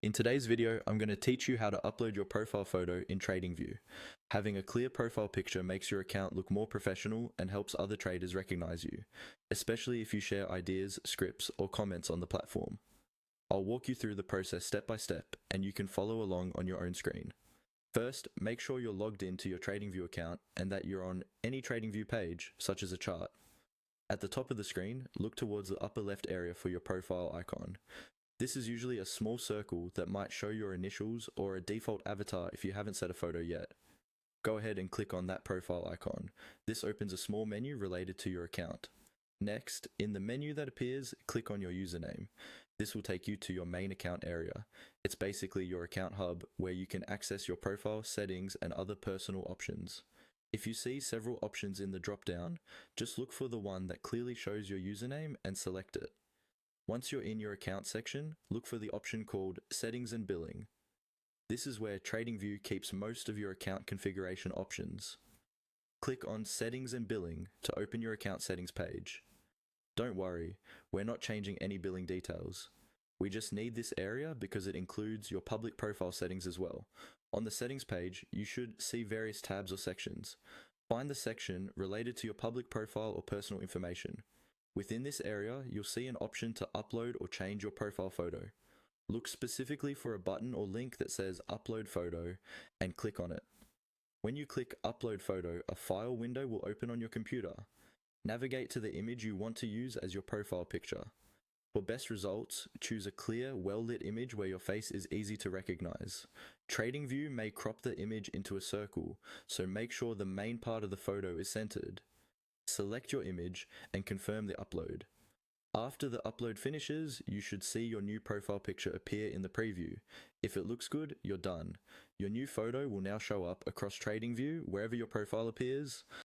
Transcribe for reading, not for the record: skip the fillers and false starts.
In today's video, I'm going to teach you how to upload your profile photo in TradingView. Having a clear profile picture makes your account look more professional and helps other traders recognize you, especially if you share ideas, scripts, or comments on the platform. I'll walk you through the process step by step, and you can follow along on your own screen. First, make sure you're logged into your TradingView account and that you're on any TradingView page, such as a chart. At the top of the screen, look towards the upper left area for your profile icon. This is usually a small circle that might show your initials or a default avatar if you haven't set a photo yet. Go ahead and click on that profile icon. This opens a small menu related to your account. Next, in the menu that appears, click on your username. This will take you to your main account area. It's basically your account hub where you can access your profile, settings, and other personal options. If you see several options in the drop-down, just look for the one that clearly shows your username and select it. Once you're in your account section, look for the option called Settings and Billing. This is where TradingView keeps most of your account configuration options. Click on Settings and Billing to open your account settings page. Don't worry, we're not changing any billing details. We just need this area because it includes your public profile settings as well. On the settings page, you should see various tabs or sections. Find the section related to your public profile or personal information. Within this area, you'll see an option to upload or change your profile photo. Look specifically for a button or link that says Upload Photo and click on it. When you click Upload Photo, a file window will open on your computer. Navigate to the image you want to use as your profile picture. For best results, choose a clear, well-lit image where your face is easy to recognize. TradingView may crop the image into a circle, so make sure the main part of the photo is centered. Select your image and confirm the upload. After the upload finishes, you should see your new profile picture appear in the preview. If it looks good, you're done. Your new photo will now show up across TradingView wherever your profile appears.